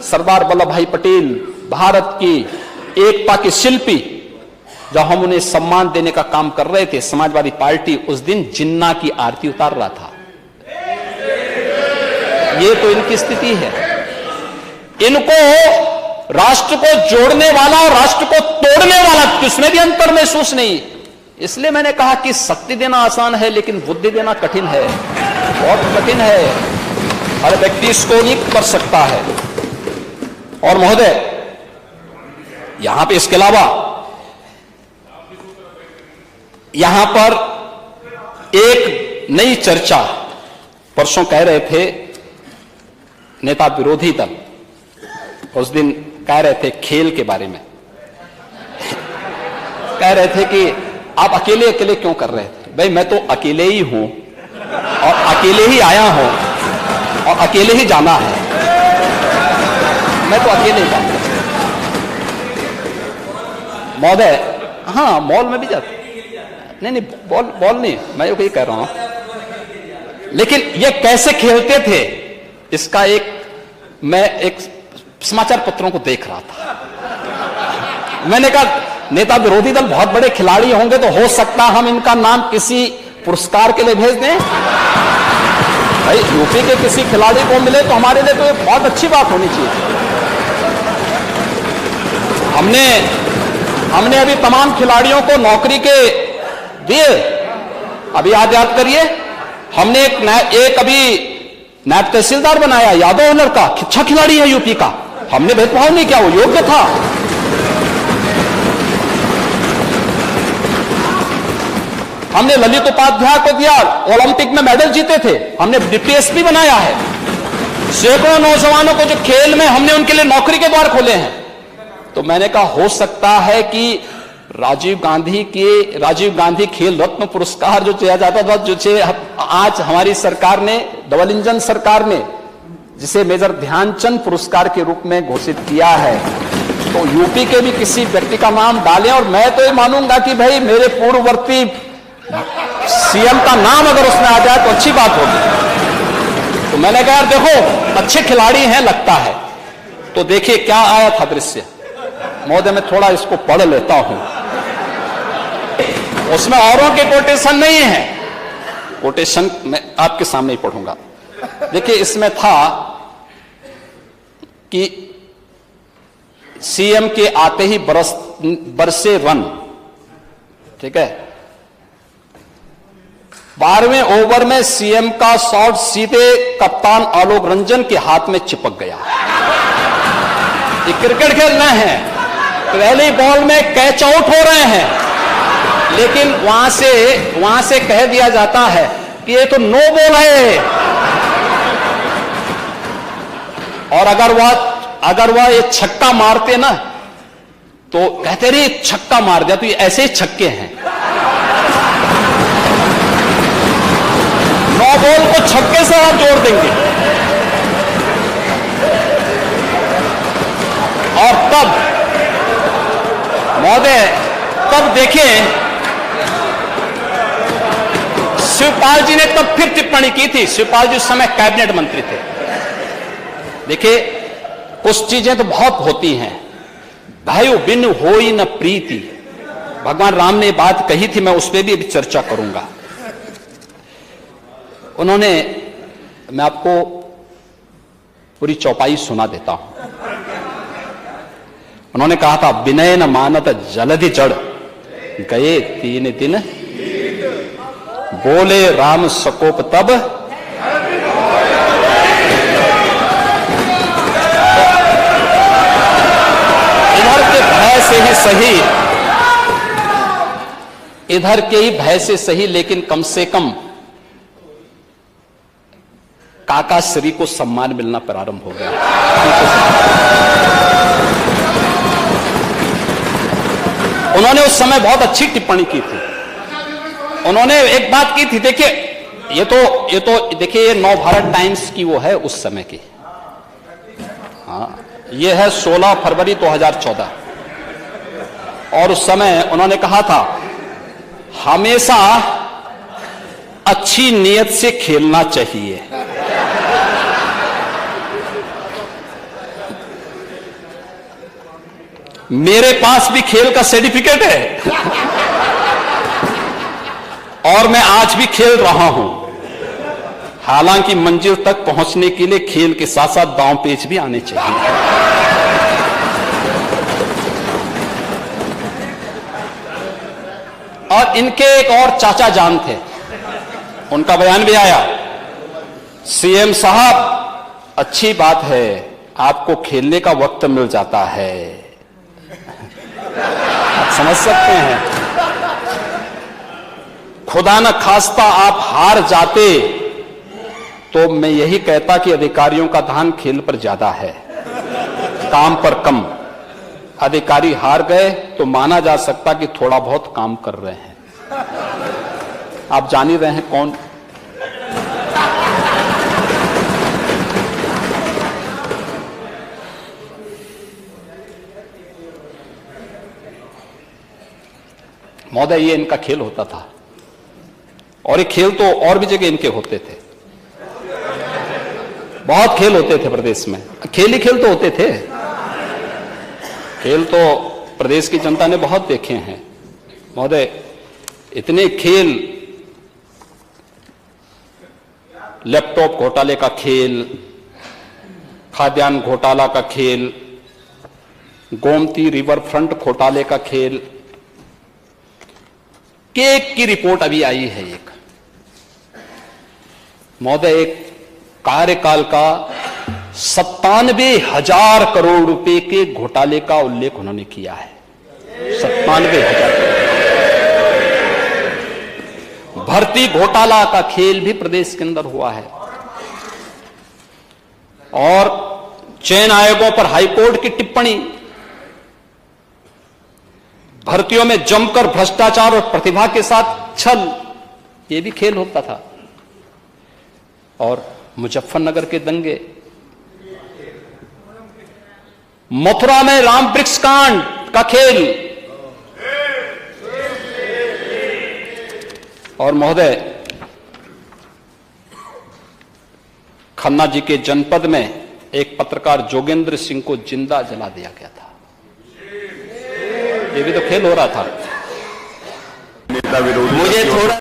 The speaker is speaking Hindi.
सरदार वल्लभ भाई पटेल भारत की एकता के शिल्पी, जब हम उन्हें सम्मान देने का काम कर रहे थे, समाजवादी पार्टी उस दिन जिन्ना की आरती उतार रहा था। ये तो इनकी स्थिति है। इनको राष्ट्र को जोड़ने वाला और राष्ट्र को तोड़ने वाला किसमें भी अंतर महसूस नहीं। इसलिए मैंने कहा कि शक्ति देना आसान है लेकिन बुद्धि देना कठिन है, बहुत कठिन है। हर व्यक्ति इसको नहीं कर सकता है। और महोदय, यहां पे इसके अलावा यहां पर एक नई चर्चा परसों कह रहे थे नेता विरोधी दल, उस दिन कह रहे थे खेल के बारे में, कह रहे थे कि आप अकेले अकेले क्यों कर रहे थे। भाई मैं तो अकेले ही हूं और अकेले ही आया हूं और अकेले ही जाना है। मैं तो अकेले ही जाता हूं महोदय। हाँ, मॉल में भी जाता। नहीं, बॉल नहीं, मैं यही कह रहा हूं। लेकिन ये कैसे खेलते थे इसका मैं एक समाचार पत्रों को देख रहा था। मैंने कहा नेता विरोधी दल बहुत बड़े खिलाड़ी होंगे तो हो सकता हम इनका नाम किसी पुरस्कार के लिए भेज दें। भाई यूपी के किसी खिलाड़ी को मिले तो हमारे लिए तो ये बहुत अच्छी बात होनी चाहिए। हमने अभी तमाम खिलाड़ियों को नौकरी के दिए। अभी याद करिए, हमने एक अभी नायब तहसीलदार बनाया, यादव लड़का, अच्छा खिलाड़ी है यूपी का। हमने भेदभाव नहीं किया, वो योग्य था। हमने ललित उपाध्याय को दिया, ओलंपिक में मेडल जीते थे, हमने डिप्टी एसपी बनाया है। सैकड़ों नौजवानों को जो खेल में हमने उनके लिए नौकरी के द्वार खोले हैं। तो मैंने कहा हो सकता है कि राजीव गांधी खेल रत्न पुरस्कार जो दिया जाता था, जो आज हमारी सरकार ने, डबल इंजन सरकार ने जिसे मेजर ध्यानचंद पुरस्कार के रूप में घोषित किया है, तो यूपी के भी किसी व्यक्ति का नाम डालें। और मैं तो ये मानूंगा कि भाई मेरे पूर्ववर्ती सीएम का नाम अगर उसमें आ जाए तो अच्छी बात होगी। तो मैंने कहा देखो अच्छे खिलाड़ी हैं लगता है। तो देखिए क्या आया था दृश्य। महोदय मैं थोड़ा इसको पढ़ लेता हूं, उसमें औरों के कोटेशन नहीं है, कोटेशन मैं आपके सामने ही पढ़ूंगा। देखिए इसमें था कि सीएम के आते ही बरसे रन, ठीक है। 12वें ओवर में सीएम का शॉट सीधे कप्तान आलोक रंजन के हाथ में चिपक गया। ये क्रिकेट खेल रहे हैं, पहली बॉल में कैच आउट हो रहे हैं, लेकिन वहां से कह दिया जाता है कि ये तो नो बॉल है। और अगर वह ये छक्का मारते ना तो कहते रहे छक्का मार दिया, तो ये ऐसे ही छक्के हैं। नो बॉल को छक्के से आप जोड़ देंगे। और तब महोदय तब देखें शिवपाल जी ने तब फिर टिप्पणी की थी। शिवपाल जी उस समय कैबिनेट मंत्री थे। देखिए कुछ चीजें तो बहुत होती हैं। भाइयों बिन होई न प्रीति, भगवान राम ने बात कही थी, मैं उस पर भी चर्चा करूंगा। उन्होंने, मैं आपको पूरी चौपाई सुना देता हूं। उन्होंने कहा था विनय न मानत जलधि जड़, गए 3 दिन बोले राम सकोप तब। इधर के भय से ही सही, इधर के ही भय से सही, लेकिन कम से कम काका श्री को सम्मान मिलना प्रारंभ हो गया। उन्होंने उस समय बहुत अच्छी टिप्पणी की थी। उन्होंने एक बात की थी, देखिए ये तो देखिए ये नवभारत टाइम्स की वो है उस समय की। हाँ, ये है 16 फरवरी 2014। और उस समय उन्होंने कहा था हमेशा अच्छी नीयत से खेलना चाहिए। मेरे पास भी खेल का सर्टिफिकेट है और मैं आज भी खेल रहा हूं। हालांकि मंजिल तक पहुंचने के लिए खेल के साथ साथ दांव पेच भी आने चाहिए। और इनके एक और चाचा जान थे, उनका बयान भी आया, सीएम साहब अच्छी बात है आपको खेलने का वक्त मिल जाता है। आप समझ सकते हैं, खुदा न खास्ता आप हार जाते तो मैं यही कहता कि अधिकारियों का ध्यान खेल पर ज्यादा है, काम पर कम। अधिकारी हार गए तो माना जा सकता कि थोड़ा बहुत काम कर रहे हैं। आप जान ही रहे हैं कौन। महोदय, ये इनका खेल होता था और ये खेल तो और भी जगह इनके होते थे। बहुत खेल होते थे प्रदेश में, खेल ही खेल तो होते थे। खेल तो प्रदेश की जनता ने बहुत देखे हैं महोदय। इतने खेल, लैपटॉप घोटाले का खेल, खाद्यान्न घोटाला का खेल, गोमती रिवर फ्रंट घोटाले का खेल, केक की रिपोर्ट अभी आई है एक महोदय, एक कार्यकाल का 97,000 करोड़ रुपए के घोटाले का उल्लेख उन्होंने किया है। 97,000 भर्ती घोटाला का खेल भी प्रदेश के अंदर हुआ है। और चयन आयोगों पर हाईकोर्ट की टिप्पणी, भर्तियों में जमकर भ्रष्टाचार और प्रतिभा के साथ छल, यह भी खेल होता था। और मुजफ्फरनगर के दंगे, मथुरा में राम वृक्ष कांड का खेल, और महोदय खन्ना जी के जनपद में एक पत्रकार जोगेंद्र सिंह को जिंदा जला दिया गया था। ये भी तो खेल हो रहा था। नेता विरोधी मुझे थोड़ा